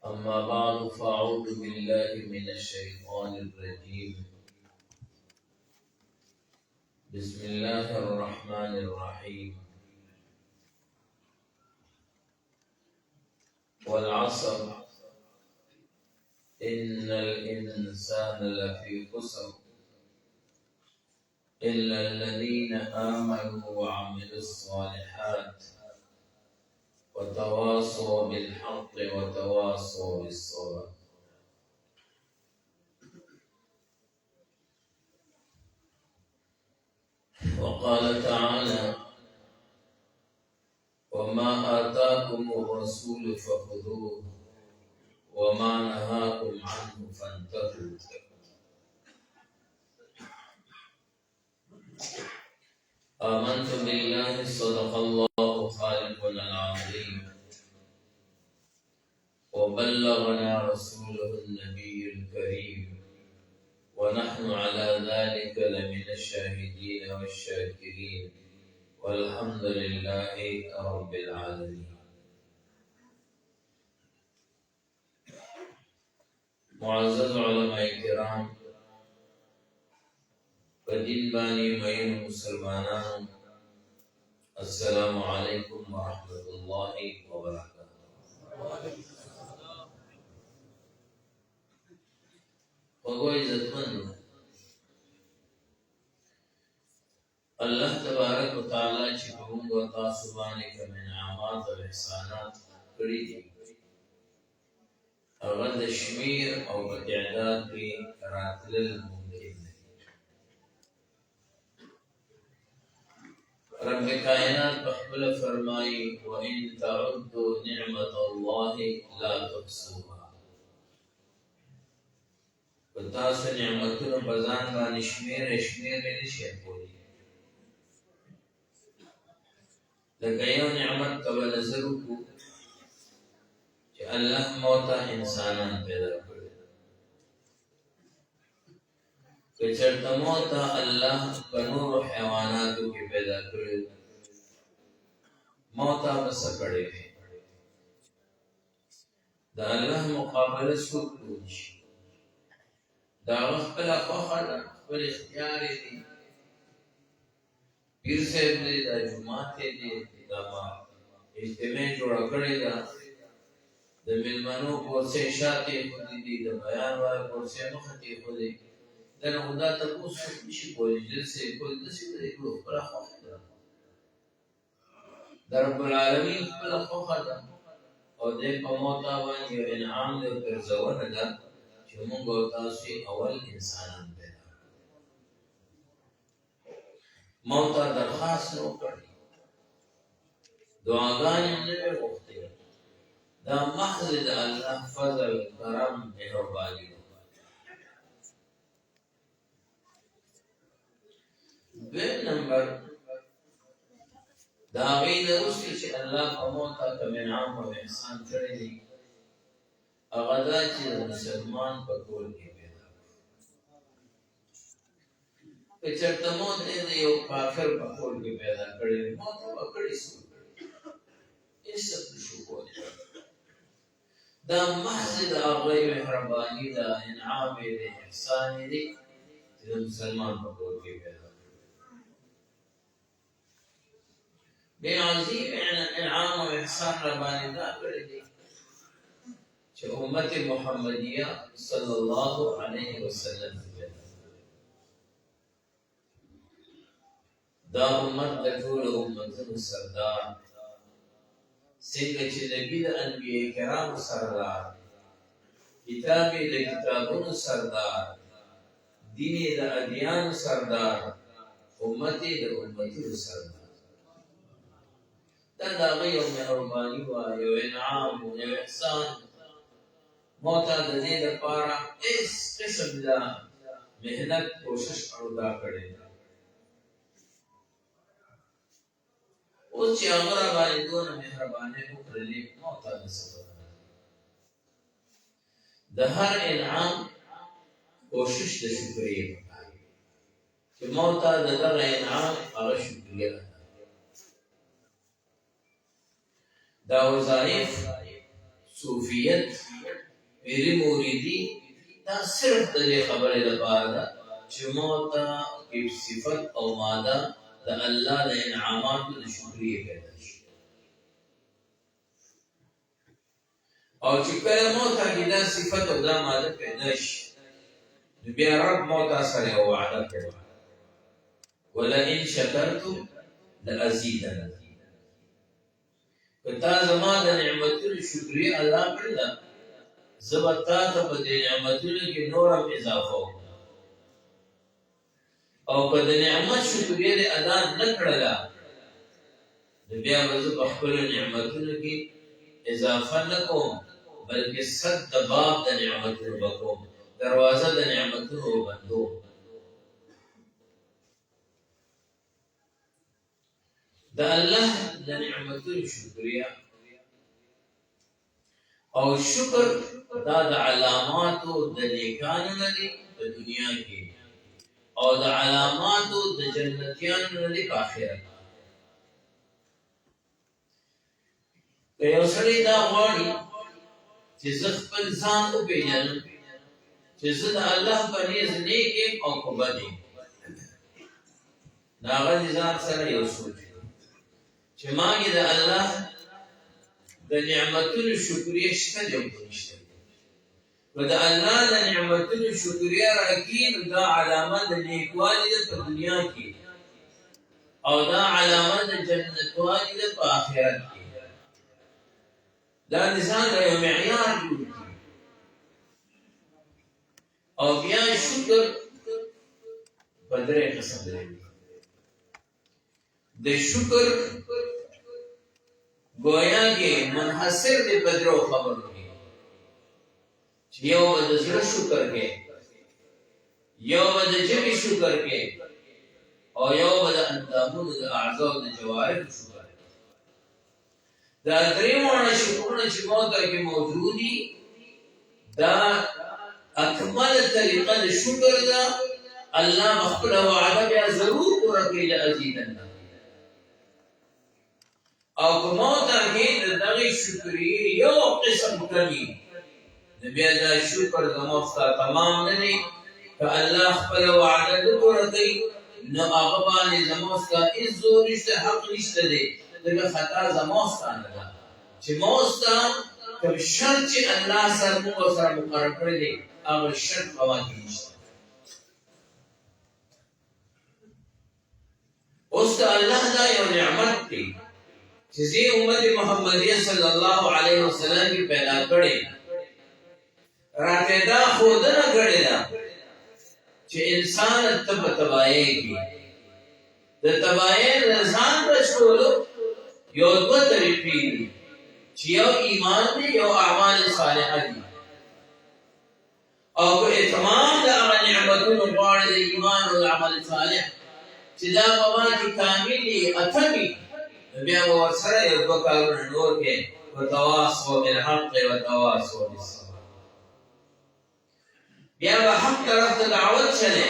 أما بعد فأعوذ بالله من الشيطان الرجيم. بسم الله الرحمن الرحيم. والعصر إن الإنسان لفي خسر إلا الذين آمنوا وعملوا الصالحات وتواصوا بالحق وتواصوا بالصبر. وقال تعالى: وما آتاكم الرسول فخذوه وما نهاكم عنه فانتهوا. آمنت بالله صدق الله خالقنا العظيم وبلغنا رسوله النبي الكريم ونحن على ذلك لمن الشاهدين والشاكرين والحمد لله رب العالمين. معزز علماء کرام، بدین بانی مین مسلمانان، السلام علیکم ورحمۃ اللہ وبرکاتہ. وگو عزتمند، اللہ تبارک و تعالی چې موږ او تاسو باندې کوم انعامات او احسانات کړي دي، هغه د شمیر او په تعداد کې راتلل ممکن دی. رب کائنات بخبل فرمائی: وَإِن تَعُدُّوا نِعْمَةَ اللَّهِ لَا تُحْصُوهَا. تاسو نعمتونو په ځان باندې شمیر نشئ کولی. لکه یو نعمت ته به نظر وکړو چې الله موته انسانان پیدا کړي. که چېرته موته الله په نورو حیواناتو کې پیدا کړي، موته به څه کړی وي؟ د الله مقابله څوک کولی شي؟ د هغه خپله خوښه ده، خپل اختیار یې دی. پیر صاحب دی، دا جومات یې دی، دا اجتماع جوړه کړې ده، د مېلمنو کورسۍ شاته ایښودې دي، د بیان والا کورسۍ مخې ته ایښودې. دا نه خو دا تپوس څوک نشي کولی چې داسې یې کړو، داسې به یې کړو. خپله خوښه ده، د رب العالمین خپله خوښه ده، او دی په موته باندې یو انعام دی او ګرځونه ده چې موږ او تاسو اول انسانان پیدا کړو. موته درخواست نه وکړي، دعاګانې هم نه وې غوښتې. دا محض د الله فضل، کرم، مهرباني ده. دویم نمبر، د هغې نه وروسته چې الله په موته کوم انعام او احسان کړی دی، هغه دا چې د مسلمان په کور کې پیدا کړو. که چېرته موت دی د یو کافر په کور کې پیدا کړی وي، موت به کړی څوک؟ هېڅ نشو کولی. دا محض د هغوی مهرباني ده، انعام یې دی، احسان یې دی چې د مسلمان په کور کې پیدا کړو. بیا عظیم انعام او احسان راباندې دا کړی دی چې امت محمدیه صلی الله علیه وسلم پیدا کړی. دا امت د ټولو امتونو سردار، څنګه چې نبي د انبیاء کرامو سردار، کتاب یې د کتابونو سردار، دین یې د ادیانو سردار، امت یې د امتونو سردار. دا د هغه یو مهرباني وه، یو انعام و، یو احسان. موته د دې لپاره هېڅ قسم د محنت کوشش او دا کړې ده. اوس چې هغه راباندې دونه مهرباني وکړلې، موته د څه پکار دی؟ د هر انعام کوشش د شکریې پکار دی چې موته د دغه انعام هغه شکریه ده. دا وظایف صوفیت پیری موریدی دا صرف د دې خبرې لپاره ده چې موږ ته صفت او ماده د الله د انعاماتو د شکرې پیدا شي او چې کله موږ ته دا صفت او دا ماده پیدا شي نو بیا رب موږ ته سره یو وعده کوي ولئن شکرتم لأزیدنکم کتا زما د نعمتونو شکرې ادا کړل زبتا ته په دې نعمتونو کې نورم اضافه وکړه او په دې نعمت شکرې دې ادا نه کړلا د بیا وځو په خپل نعمتونو کې اضافه نه کوم بلکې صد باب د نعمتونو وکوم دروازه د نعمتونو بندو د الله د نعمتونو شکریا او شکر دا د علاماتو د نیکانو نه دي په دنیا کې او د علاماتو د جنتیانو نه دي په آخرت که یو سړی دا غواړي چې زه خپل ځان وپېژنم چې زه د الله په نیز نیک یم او که بد یم د هغه د ځان سره یو سوچ چې ما کې د الله د نعمتونو شکریه شته دی او نشته و د الله د نعمتونو شکریه راکړي نو دا علامه د نیکوالي ده په دنیا کې او دا علامه د جنتوالي ده په آخرت کې دا نظام د یو معیار جوړ کړي او بیا شکر په درې قسم دی د شکر گویا کې منحصر دی په درو خبرو کې چې یو د زړه شکر کې یو د ژبې شکر کې او یو د اندامونو د اعضاء د جوارح شکر دا درې مونه شکرونه چې موږ کې موجودي دا اکمل طریقه د شکر ده الله خپل وعده بیا ضرور پوره کوي لازیدنه او کومو ته کې دغه شکرې یو قسم کوي د بیا دا شکر زموږه تمام نه دي ته الله خپل وعده پوره کوي نو هغه باندې زموږه عزت نشته حق نشته دي دغه خطا زموږه نه ده چې موږه کوم شرط چې الله سره موږ سره مقرر کړی دی هغه شرط قواعد نشته اوس الله دا یو نعمت دی چې زی امت محمدیه صلی الله علیه وسلم کی پیدا کړي راته دا خودنه کړي دا چې انسان تبعی کی د تبعی ځان بچولو یو دوه طریقې دي چې یو ایمان دی یو اعمال صالحه دي او په اتمام د نعمتونو غواړي د ایمان او عمل صالح چې دا په کې کاملي اتمي بیا ورسره یو دوه کارونه نور کې وتواصوا بالحق وتواصوا بالصبر بیا به حق طرف ته دعوت چلے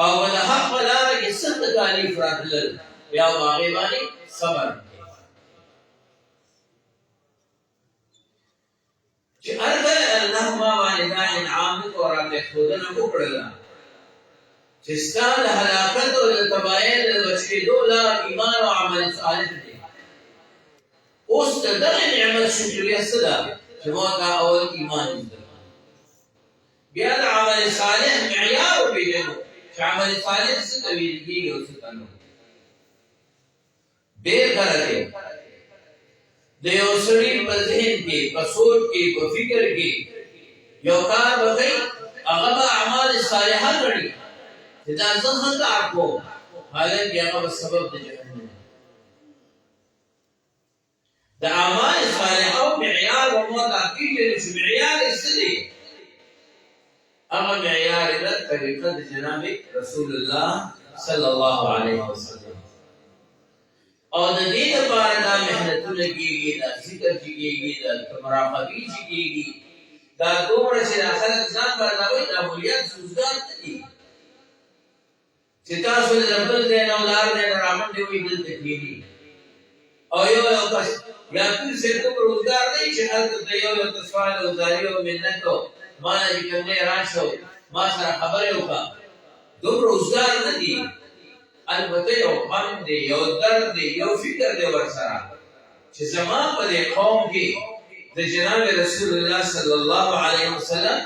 او د حق لاره کې څه تکالیف راتلل بیا هغه باندې صبر چې ارګه الله ما باندې دا انعام تورات خودنه وکړل چې ستاسو هلاکت او تباہی د بچیدو لار ایمان او عمل صالح دی اوس دغه نعمت شکریه صدا چې موږ اول ایمان دي بیا د عمل صالح معیار پیژنو چې عمل صالح څه تویل کیږي او څه کنه ډېر کړه د یو سړي په ذهن کې په سوچ کې په فکر کې یو کار وکړي هغه اعمال صالحه کړي دا څنګه کار کو حالانکه هغه سبب د جهنم د اعمال صالحه او معیار او موضوع کې چې معیار استدي هغه معیار د طریقه د جناب رسول الله صلی الله علیه وسلم او د دې لپاره دا مهنتونه کیږي دا ذکر کیږي دا مراقبه کیږي دا دومره چې خلک ځان باندې دا موليات سوزګار دي چې تاسو د ربل دې نو لار دې رامن دی وي دلته کیږي او یو کس یا پیر سے کوم روزګار نه چې هلته د یو سوال او زاری او منت ما نه کوم نه راشو ما سره خبرې وکړه دوم روزګار نه دی البته یو غم دی یو درد دی یو فکر دی ورسره چې زما په قوم کې د جناب رسول الله صلی الله علیه وسلم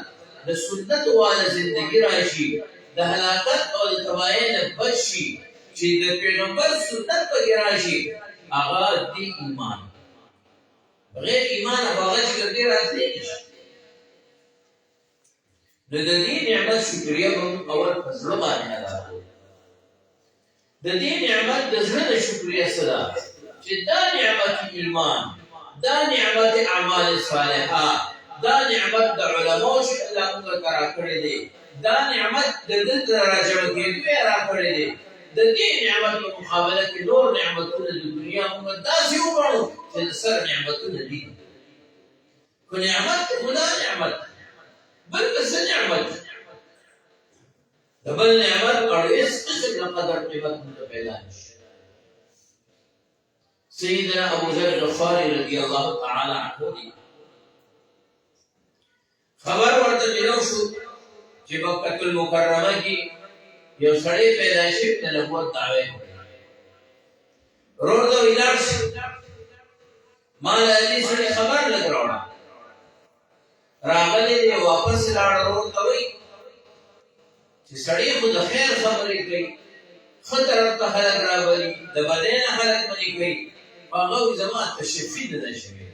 د سنت والا زندگی راشي د هلاکت او د تباہی نه بچي چې د پیغمبر سنت په راشي هغه دی ایمان غیر ایمان هغه چې ګرځي راځي د دې نعمت شکریا هم اول فضل باندې ادا کړو د دې نعمت د زړه شکریا سره چې دا نعمت ایمان دا نعمت اعمال صالحه دا نعمت د علماء چې الله موږ کرا کړی دی دا نعمت د دې راځو کې پیرا کړی دی د دې نعمت په مقابله کې نور نعمتونه د دنیا موږ داسې وګڼو چې سر نعمتونه دي کو نعمت خدا نعمت بل څه نعمت دبل نعمت اور اس قسم کا قدر قیمت میں پیدا ہے سیدنا ابو ذر غفاری رضی اللہ تعالی عنہ نے خبر ورته ملو شو چې مکه المکرمه کې یو سړی پیدا شي د نبوت دعوی ورته ویلار مال دې سړي خبر لګراوړه راغلی دی واپس لاړ ورته وی چې سړی خو د خیر خبرې کوي خطر ته خلک راغلي د بدن خلک باندې کوي هغه زما تشفید نه شوی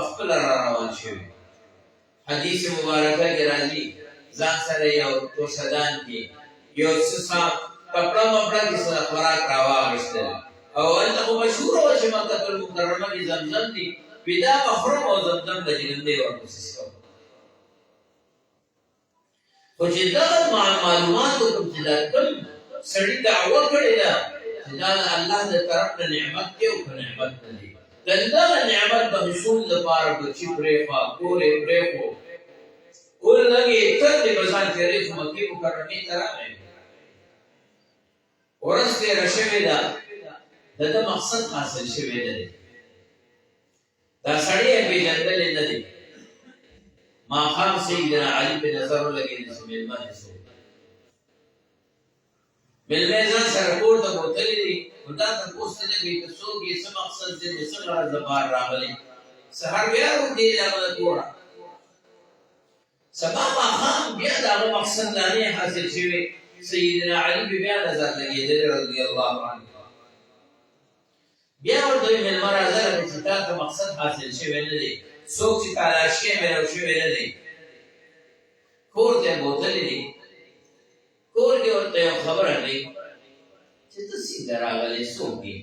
خپل را روان شوی حدیث مبارکه کې راځي ځان سره یو تو صدان کې یو څه کپڑا مپڑا کې سره خوراک راوغشتل او انت خو مشهور و چې مکه المکرمه کې زمزم دي پیدا مخرم او زمزم د جنندې ورکوسیسو خو چې دا معلومات کوم چې دا کوم سړی دعوه کړی دا دا الله د طرف ته نعمت دی او نعمت دی دا نعمت د حصول لپاره چې پرې پا کولې پرې کو ول لګي تر دې بازار کې ریخ مکه مکرمه ته راغی ورسته راشي دا دغه مقصد حاصل شوی دی دا سړی به جندل نه دی ما خام سیدنا علی په نظر لګی د سمیلمان سو ملمزان سره کوړه بوتلې دي خدا ته پوښتنه کوي چې څو کې څه مقصد دې څه غرض زبار راغلي سحر بیا ودی لا کوړه سبا ما خام بیا دا مقصد نه حاصل شوی سیدنا علی بیا نظر لګی رضی الله عنه بیا ورته ملمر ازر چې تاسو مقصد حاصل شوی نه دی څوک چې تلاشي مې شوی نه دی کور ته بوتلې دي کور کې ورته خبره دی چې تاسو دراغلې څوک دي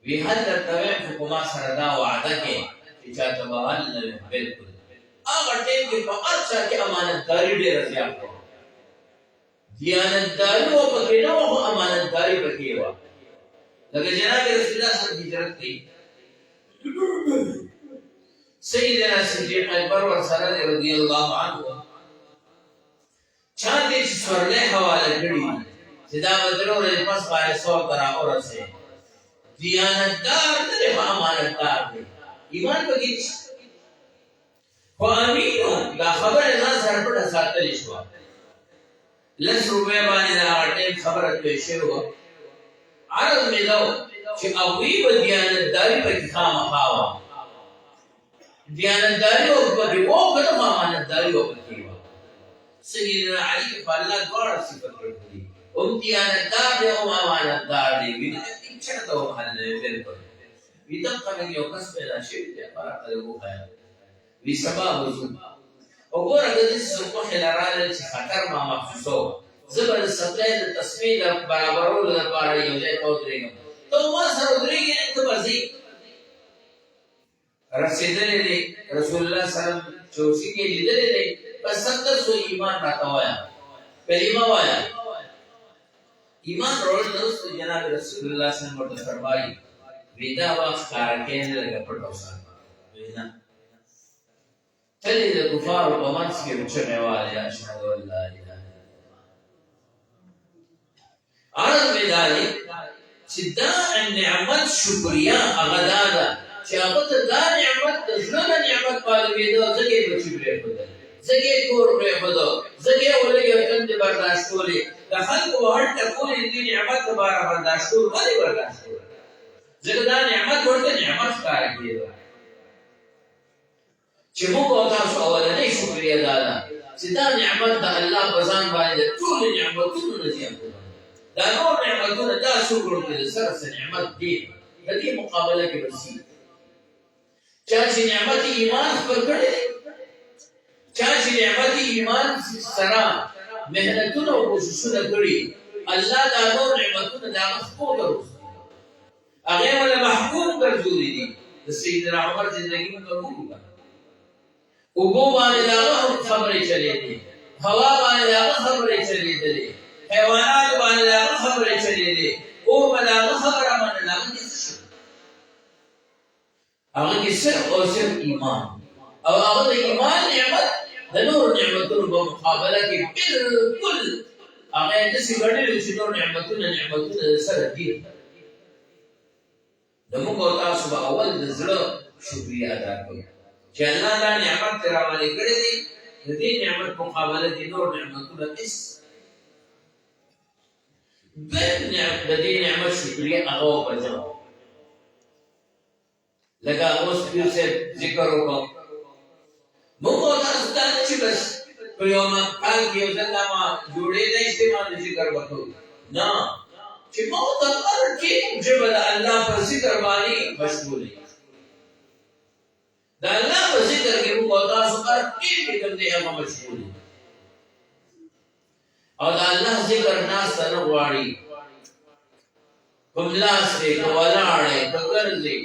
وی حضرت تویم حکومت سره دا وعده کې چې چاته بهال نه بالکل هغه ټیم کې په ارچا کې امانتداري ډېر زیات و دیانتداري او پکې نه و امانتداري پکې و لکه جناب رسول الله صلی الله علیه وسلم کی سیدنا صدیق اکبر ورسره رضی الله عنه چا دې سورله حواله کړی چې دا بدلو له پاس باندې سو کرا اورسه دیانتدار دې امانتدار دی ایمان پکې خو امینو دا خبره ځان سره په ساتل شو لس روپے باندې دا ټیم خبره کوي شروع عرض میں لو کہ اوی و دیانتداری پر خام خواہ دیانتداری و پر وہ قدم امانتداری و پر کیوا سیدنا علی کے فاللہ دوار صفت رکھتی دیانتدار دے امانتدار دے ویدن چھتا ہو محل بالکل ویدن قمن یو قسم پیدا شوید دے پارا قدمو خیال وی سبا حضور وګوره د دې څه په خلارانه چې خطر ما محسوسو زبر سپلای د تصویر برابرولو لپاره یو ځای کوتريږم ته ما سره درېږي نه ته بزي رسیدلې دي رسول الله صلی الله علیه وسلم چوسی کې لیدلې دي پس 700 ایمان راکوایا کلمه وایا ایمان رول نو جناب رسول الله صلی الله علیه وسلم فرمایي ویدا واخ کار کې نه لګ پټو سره وینا تلي الكفار ومنسك بشمعوالي أشهد أن لا إله إلا الله عرض بذلك چې دا نعمت شکریا هغه ده چې هغه ته دا نعمت د زړه نعمت معلومېده ځکه یې بچي پرېښودل ځکه یې کور پرېښودو ځکه یې ولږې تندې برداشت کولې د خلکو هټ ټکولې دې نعمت لپاره برداشت کول ولې برداشت کول ځکه دا نعمت ورته نعمت ښکاره کېده چې موږ او تاسو اولنۍ شکریا دا ده چې دا نعمت د الله په ځان باندې د ټولو نعمتونو نه زیات دا نور نعمتونه دا شکر وکړي د سره څه نعمت دی د دې مقابله کې برسي چا چې نعمت ایمان خپل کړی دی چا چې نعمت ایمان سره محنتونه او کوششونه کړي الله دا نور نعمتونه د هغه خپو ته ورسوي هغې وله محکوم ګرځولي دي د سیدنا عمر زندګي موږ وګورو اوبو باندې د هغه خبرې چلېدې هوا باندې د هغه خبرې چلېدلې حیوانات باندې د هغه خبرې چلېدې اور به د هغه خبره منله هغه کې څه شو هغه کې صرف او صرف ایمان او هغه د ایمان نعمت د نور نعمتونو په مقابله کې بالکل هغه یې داسې ګڼلي چې نور نعمتونه سره دي د موږ او تاسو به اول د زړه شکریا ادا کړو چې الله دا نعمت ترې راوالې کړی دی د دې نعمت مقابله کې نور نعمتونه هېڅ دویم د دې نعمت شکریا هغه وبځو لکه اوس پیر صاحب ذکر وکړو موږ او تاسو ته چې بس په یو کال کې یو ځل ما جوړېدی استعمال ذکر وکړو نه چې موږ ته هر ټیم ژبه د الله په ذکر باندې مشغول یو د الله په ذکر کې موږ او تاسو هر ټیم کې کوم دی هغه مشغول یو او د الله ذکر ناسته نه غواړي کوم لاس دی که ولاړ دی که ګرځي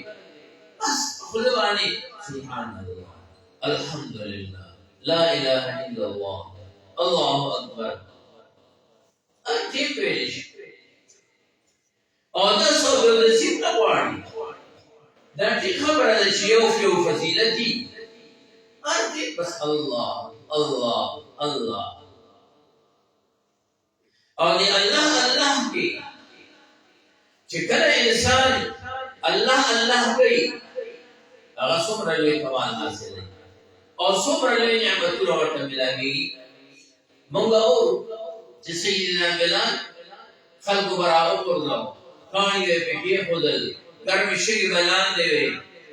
بس خوله باندې سبحان الله الحمدلله لا اله الا الله الله اکبر ټیم ویلی شي او دا څوک د نصیب نه غواړي دا ټیک خبره ده چې یو فضیلت دي هر ټیم بس الله الله الله او دی الله کی چې کله انسان الله کوي هغه څومره لوی کمال حاصل دی او څومره لوی نعمتونه ورته ملاوي موږ اورو چې سیدنا بلال خلکو برابر ورغلو کاڼي یې پکې خودل ګرمې شوي بلان دی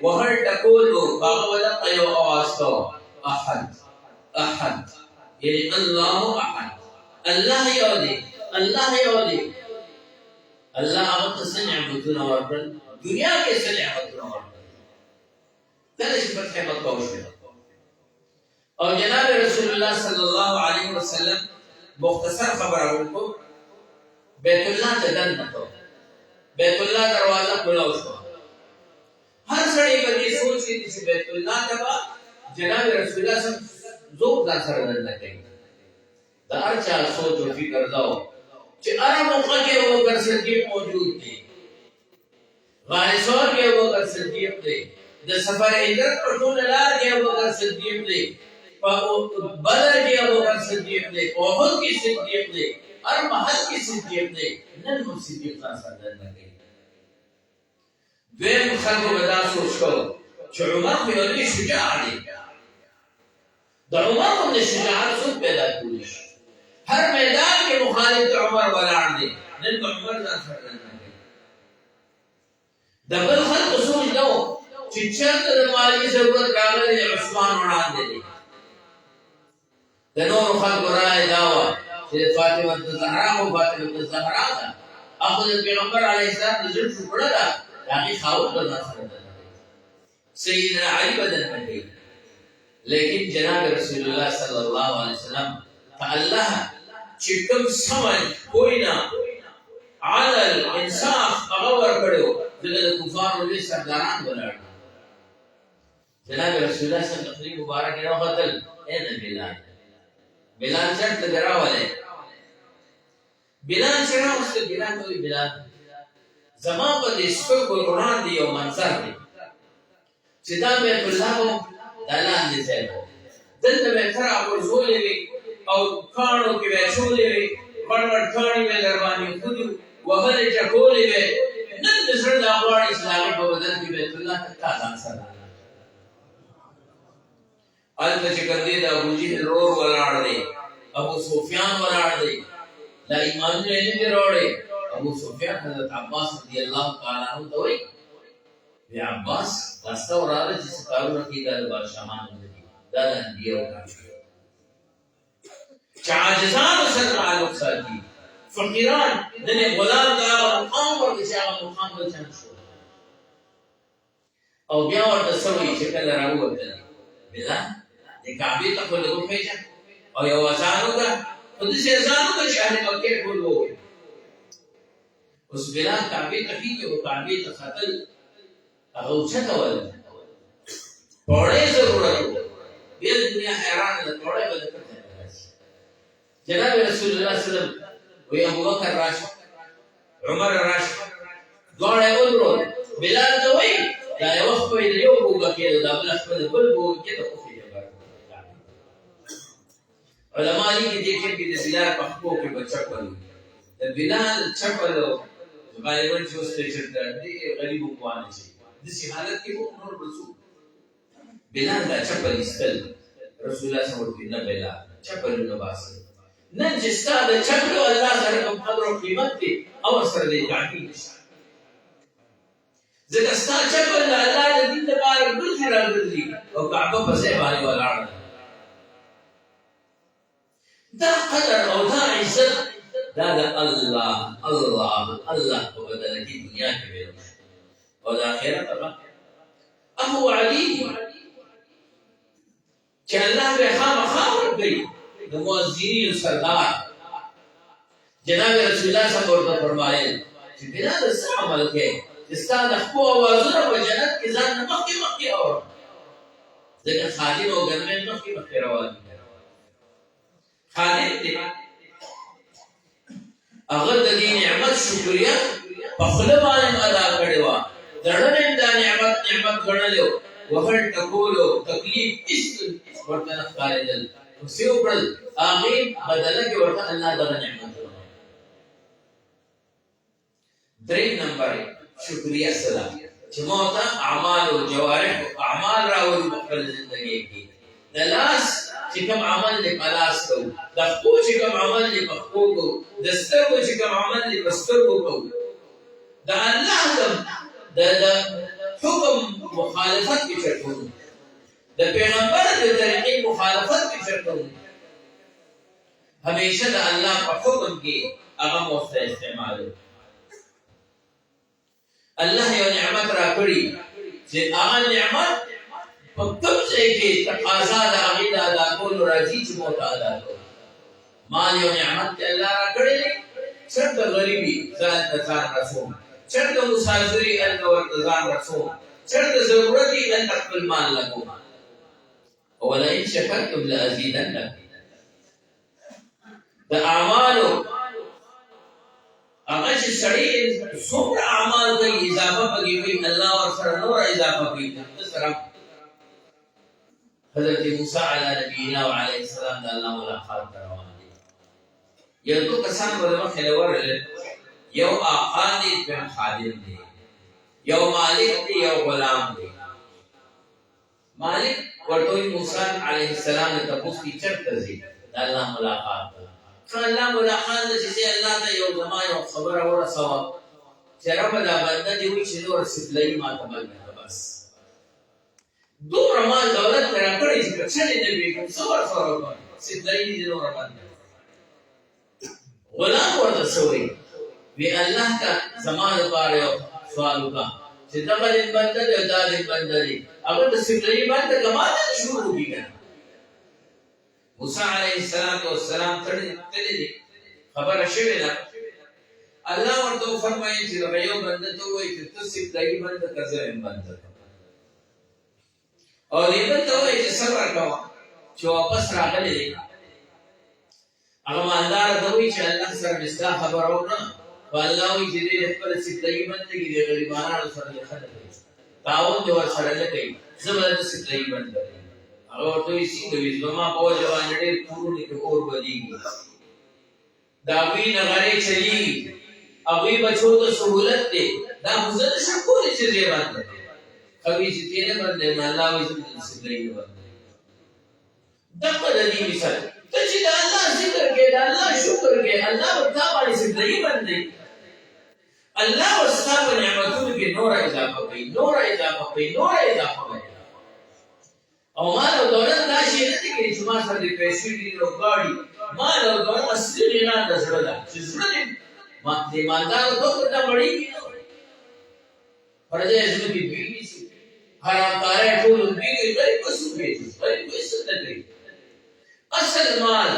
وهر ټکول هغه ولته یو اواز کو احد یعنی الله احد الله یو دی الله هغه ته څه نعمتونه ورکړل دنیا کې څه نعمتونه ورکړل کله چې فتح مکه وشوه او جناب رسول الله صلی الله علیه وسلم مختصر خبره وکړو بیت الله ته دننه بیت الله دروازه کلاو شوه هر سړی به دې سوچي چې بیت الله ته به جناب رسول الله صلی الله علیه وسلم زوب ځان سره دننه کوي دا هر چا سوچ او فکر داو چې هر موقع کې ابو بکر صدیق موجود دی غار ثور کې ابو بکر صدیق دی د سفر هجرت پر ټول لار کې ابو بکر صدیق دی په بدر کې ابو بکر صدیق دی احد کې صدیق دی هر محل کې صدیق دی نن مو صدیق سره نه کوي دویم خلکو به دا سوچ کوو چې عمر خو یو لوی شجاع دی د عمر غوندې شجاعت څوک پیدا کولی شي هر میدان کې مخالف عمر ولاړ دی نن په عمر ځان سره نه کوي د بل خلکو سوچ دا و چې چېرته د مالي ضرورت راغلی عثمان وړاندې دی د نورو خلکو رایه دا وه چې د فاطمه الزهرا ده هغه د پیغمبر علیه السلام د زړه ټوکړه ده د هغې خاوند به ځان سره دننه کوي سیدنا علي به دننه کوي لیکن جناب رسول الله صلی الله علیه وسلم الله چې کوم سمج کوئی نه عدل انصاف هغه ورکړو دغه د کفارو لوی سرداران ولاړ جناب رسول الله صلی الله علیه وسلم مبارک راغتل اے بلال چرته دراواله بلال چې راوسته بلال زما په دې سپکو قرآن دی یو منظر دی چې دا بیت الله و دا لاندې ځای و دلته به تر غورځولې وي او کاڼو کې به اچولې وي غړ کاڼي به در باندې ښودي وهلې ټکولې وې نن د زړه د غواړي اسلامي په بدل کې بیت الله ته ځان سره الته چې کړي د ابو جهل رور ولاړ دی ابو سفیان ولاړ دی دا ایمان نه دی وروړي ابو سفیان حضرت عباس رضی الله تعالی عنہ ته وایي یا عباس تاسو وراله چې کارونه کې د بادشاہانو دي دا د انبیاء کار چې عاجزان سره تعلق ساتي فقیران دنه غلام دا مقام ورته چې هغه مقام بل څنګه شو او بیا ورته سوي چې کله راووتل بلا د کعبه ته په لګو پیژه او یو ځانو دا په دې ځانو کې چې هغه مکه ټول وو اوس بلا کعبه ته کیږي او کعبه ته خطل هغه څه ول پړې ضرورت دې دنیا حیران ده پړې بده کړه جناب رسول الله صلی الله علیه وسلم وی ابو بکر راشد عمر راشد دوړې ودرول بلال ته وی دا یو وخت په یو بوګه کې دا بل خپل بل بوګه کې ته خو یې علماء دې کې د بلال په خپل کې بچا کړو د بلال چپلو غالبا چې اوس ته چرته دې غریب وانه شي د سي حالت کې نور رسول بلال دا چپل استل رسول الله صلی الله علیه وسلم بلال چپل نو باسه نن چې ستاسو چپلو الله سره کوم قدر او قیمت دي او سره دې تعقیب نشي ځکه ستاسو چپل الله د دین لپاره ګرځي راغلي او کعبه په ځای باندې ولاړ دا قدر او دا عزت دا الله په بدل کې دنیا کې ویل او د آخرت هغه ابو علي چې الله به خامخا ورکړي د مؤذنین سردار جناب رسول الله صلی الله علیه وسلم فرمایل چې بنا د عمل کې استاد خو اوازونه په جنت کې ځان مخکې اور ځکه خادم او ګرمه مخکې روان دي خادم دې هغه د دې نعمت شکریا په خپل باندې ادا کړی و دړنه دا نعمت غړلو وهر ټکولو تکلیف اس ورته خالدل وسیو پر هغه بدله کې ورته الله دغه نعمت درې نمبر شکریا سلام چې موته اعمال او جوارح اعمال راوړي په خپل ژوندۍ کې د لاس چې کوم عمل له پلاس کو د خو چې کوم عمل له پخو کو د سترګو چې کوم عمل له پسترګو کو د الله د حکم مخالفت کې چرته د پیغمبر د طریقې مخالفت کې چرته همیشه د الله په حکم کې هغه موثر استعمال الله یو نعمت را کړی چې هغه نعمت په کوم ځای کې تقاضا د هغې د ادا کولو راځي چې موږ ادا کړو مال یو نعمت چې الله را کړی دی چېرته غریبي ځان ته ځان رسوم چېرته مسافري هلته ورته ځان رسوم چېرته ضرورت وي هلته خپل مال لګوم ولئن شکرتم لازیدنکم د اعمالو هغه چې سړی څومره اعمال کوي اضافه پکې کوي الله ورسره نور اضافه کوي سره حضرت موسی علیه نبینا و علیه السلام د الله ملاقات روان دي یو تو کسان په مخه لورل یو آقا دی په خادم دی you Malik the you Ghulam دی مالک ورته موسی علیه السلام ته پوښتنه چرته زی د الله ملاقات الله ملاقات چې الله ته یو زما یو خبر اورسوا چې رب دا بنده دی چې نور سپلای ما ته باندې بس دومره مال دولت را کړی چې څنګه دی وی څور سپلای دي نور باندې غلام ورته سوې وی الله ته زمانه لپاره سوال وکړه چې دا باندې بنده دی دا دې بنده دی هغه د سپلای باندې کماله شروع کیږي موسی علیہ السلام تړي خبر شوه ده الله ورته فرمایي چې یو بنده ته وایي چې تاسو دای بنده کزه بنده او دې بنده وایي چې صبر کوه چې واپس راغلی هغه مالدار ته وایي چې الله سره مستا خبر اورنه والله وایي چې دې خپل سپلای بنده کې دې غریبانو سره خدای تعاون دې ورسره لګي زموږ سپلای بنده اور تو اسی کوي زما په جوان ډېر پورونه کې اور بدیږي دا وی نغره چلی اوی بچو ته سہولت دی دا مزل شکولی چې دې باندې کوي چې دې نه باندې الله وي چې دې باندې دغه د دې مثال ته چې د الله ذکر کې د الله شکر کې الله وتا باندې چې دې باندې الله واستغفر نعمتونو کې نور اضافه کوي نور اضافه کوي نور اضافه کوي او مال او دولت دا شي نه دي چې ما سره د پیسې دي او ګاډي مال او دولت اصلي نه د زړه ده چې زړه دې ما دې مالدار دوه ته وړي پردې ژوند کې بیږي حرام کاري ټول بیږي غریب وسو بیږي غریب وسو نه کوي اصل مال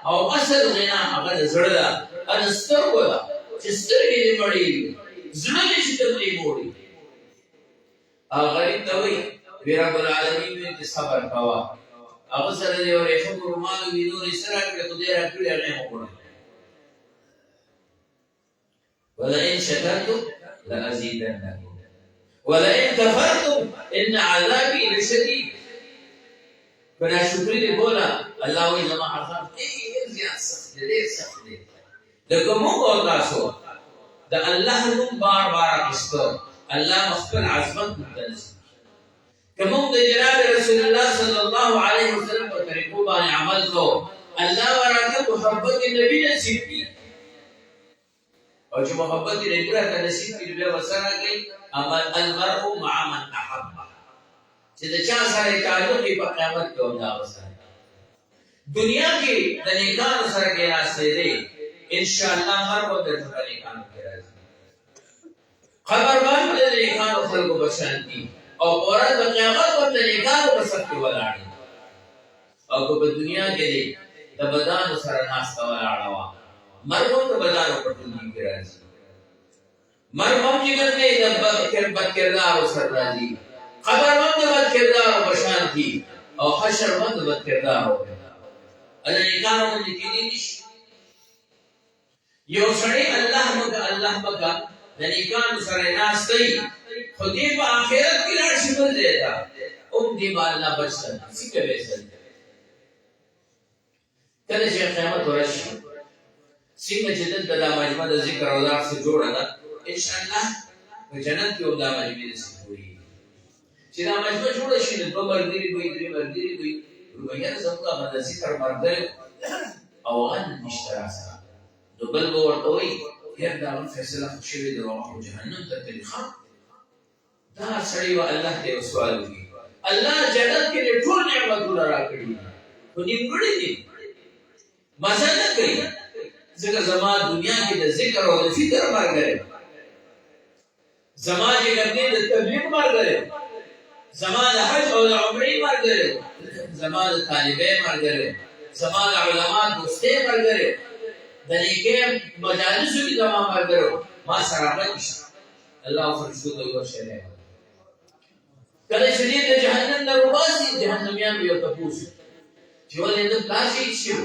او اصل غنا هغه زړه ده ان سترګو ده چې سترګې دې مړې زړه دې چې دې موړي هغه غریب ته وایي رب العالمین دې صبر کوا هغه سره دې اورې خبر مال وینو رسره کړه خدای راکړي هغه وکړه ولئن شکرتم لازیدنکم ولئن كفرتم ان عذابي لشديد فلا شکر دې بولا الله وي زما عذاب ډېر زیات سخت دی لکه موږ او تاسو د الله نوم بار بار اخیستو الله مخبر عظمت مدلس کوم د جناب رسول الله صلی الله علیه وسلم په طریقو باندې عمل کو الله ورته محبت نبی نصیب کی او چې محبت نبی راته نصیب کی بیا وسره کوي عمل المرء مع من احب چې د چا سره تعلق په قیامت کې ودا وسره دنیا کې د نیکانو سره کې راځي دي ان شاء الله هر وخت د نیکانو کې راځي خبر باندې د نیکانو خلکو بشانتي او اورات د قیامت په نیکانو په سر کې ولاړی او په دنیا کې دي د بدن سره ناس ولاړوا مرګ په بدن په ټولګي کې راځي مرګ چې ګرځي د بد کردار سره راځي خبر باندې بد کردار او بشانتي او حشر باندې بد کردار او ان نیکانو باندې کې دي یو سړی الله مګه د نیکانو سره ناس دی خو دې په آخرت کې راشي بل دی دا دې باندې بچل څه کوي کله چې قیامت ورشي څنګه چې د مجمع د ذکر او ذکر سره جوړه ده ان شاء الله په جنت کې د مجمع د سپوري چې دا مجمع جوړه شي د دوه مرګري دوی درې مرګري دوی روایت زموږه د ذکر مرګري او ان مشترک سره نو بل ورته وي هر دا فیصله شوی د روح جهنم ته تلخه دا سړی و الله دې سوال وکي الله جنت کې ټول نعمتونه راکړي خو نیمګړي دي مزه نه کوي ځکه زما دنیا کې د ذکر او د فکر مرګره زما چې ګرځي د تبلیغ مرګره زما د حج او د عمرې مرګره زما د طالبې مرګره زما د علما دوستي مرګره د نیکه مجالس کې زما مرګره ما سره راځي الله فرشتو ته ورشه کله چې دې جهنم نه وباسي جهنميان به تاسو چې ولې د پلاسټیک شو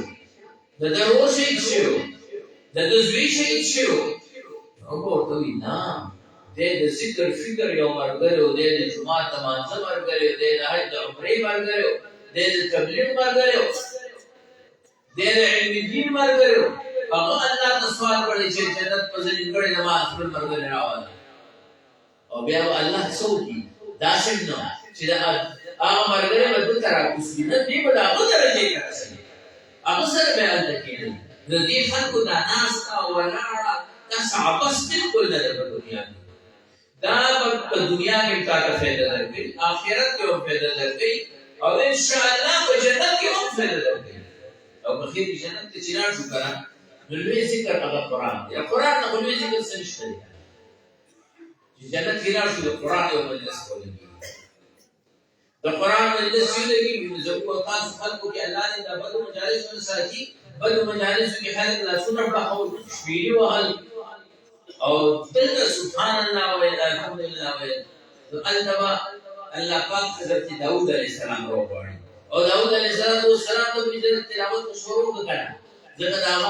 د درو شي شو د دوی شي شو او ورته وینا د ذکر فکر یو مرګره او د جمعه تمانځ مرګره د حج د عمرې مرګره د تبلیغ مرګره د علم دین مرګره هغه الله د سوال کړي چې جنت په ځین کړي د ما خپل مرګره راواله او بیا الله څوکي دا څنګه چې دا هغه مرګره بده تر اوسې نه دی په هغه درجه کې راځي هغه سره بیان کړي د دې خلکو دا ناس او ولاړه دا صعبس بالکل نه ده په دنیا کې دا په دنیا کې تاسو فائدہ درکړي آخرت کې هم فائدہ درکړي او ان شاء الله په جنت کې هم فائدہ درکړي او په خیر جنت کې چې راځو کنه نو لوی ذکر هغه قرآن یا قرآن نه لوی ذکر څه نشته چې جنت کې راځو د قرآن او مجلس کوي د قرآن مجلس کې زموږ تاسو خلکو کې الله دې د بدو مجالس ساتي بدو مجالس کې خلک لا سنت په او شپېلي وهل او دلته سبحان الله و الحمد لله و التوا الله پاک حضرت داوود علیه السلام وروړي او داوود علیه السلام د تلاوت شروع وکړه ځکه دا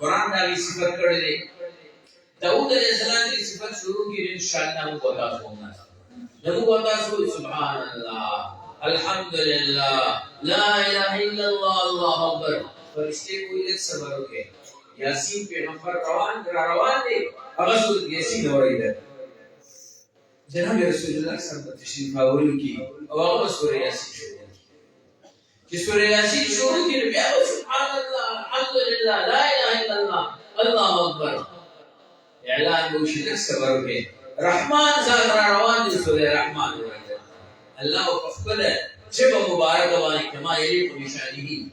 قرآن دا صفت کړی دی داوود علیه السلام دې صفت شروع کړي ان شاء الله موږ تاسو نبو تاسو سبحان الله الحمد لله لا اله الا الله الله اکبر فرشتي کوئی صبر وکړي یاسین پیغمبر روان دي هغه سورۃ یاسین اورید جناب رسول الله صلی الله علیه وسلم تشریف راوړي کی او هغه سورې یاسین شروع چې سورې یاسین شروع کړي بیا سبحان الله الحمدلله لا اله الا الله الله اکبر اعلان وشي صبر کې رحمان ذات را روان دي سورې رحمان الله په خپل شبه مبارک باندې کما یلی په نشانه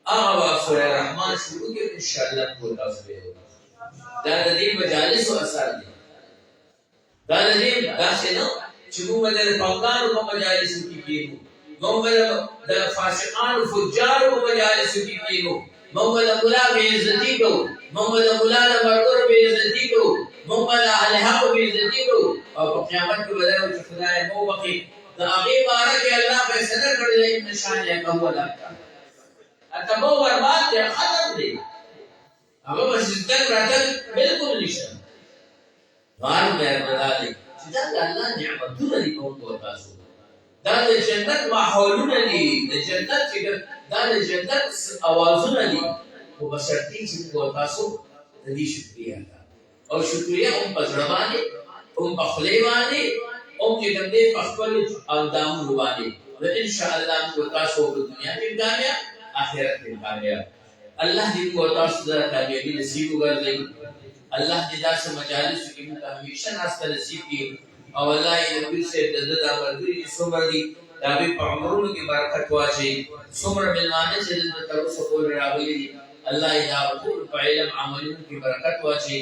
هغه سورې رحمان شروع کې ان شاء الله کو تاسو به دا د دې مجالس او اثر دي دا د دې داسې نو چې موږ د پاکانو په مجالس کې کېږو موږ د فاسقانو فجارو په مجالس کې کېږو موږ د مولا به عزتي کوو موږ د مولا د مرګور به عزتي کوو موږ د اهل حق به عزتي کوو او په قیامت کې بدل چې خدای مو بخي د هغه بارک الله فیصله کړل ان شان یې کوو دا اتبو ورباد دې ختم دي هغه مسجد راته بالکل نشته غار مې بدلې چې دا الله نعمتونه دي کوم تاسو دا د جنت ماحولونه دي د جنت چې دا د جنت اوازونه دي او بشرتي چې تاسو د دې شکریا او شکریا هم په ځړ باندې هم په خلی باندې هم چې د دې په خپل اندام باندې و ان شاء الله تاسو په دنیا کې کامیاب آخرت کې کامیاب الله دې تاسو ته کامیابی نصیب وکړي الله دې داسې مجالس کې موږ همیشه ناست نصیب کړي او الله یې نبی سے د مرګري څومره دي دا به په عمرونو کې برکت واچي څومره ملمانه چې د تاسو کول راغلي دي الله یې دا ټول په علم عملونو کې برکت واچي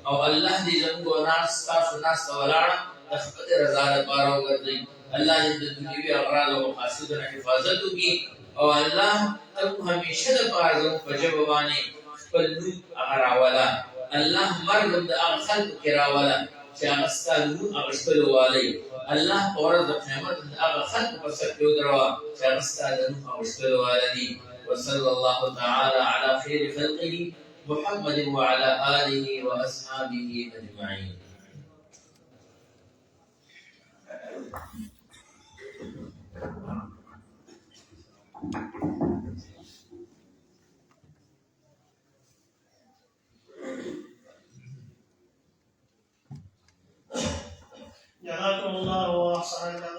او الله دې زموږ ناس تاسو ناس ولاړ د خپل رضا لپاره وګرځي الله دې د دنیوي اغراض او مقاصد حفاظت وکړي او الله تم همیشه د پاره په جوابانه خپل نوم هغه راولا الله مرګ د هغه خلق کې راولا چې هغه ستاسو اغشتلو والی الله اورز د قیامت د هغه خلق په سر کې دروا چې هغه ستاسو اغشتلو والی وصلى الله تعالى على خير خلقه محمد وعلى آله وأصحابه أجمعين. جزاكم الله خيرا.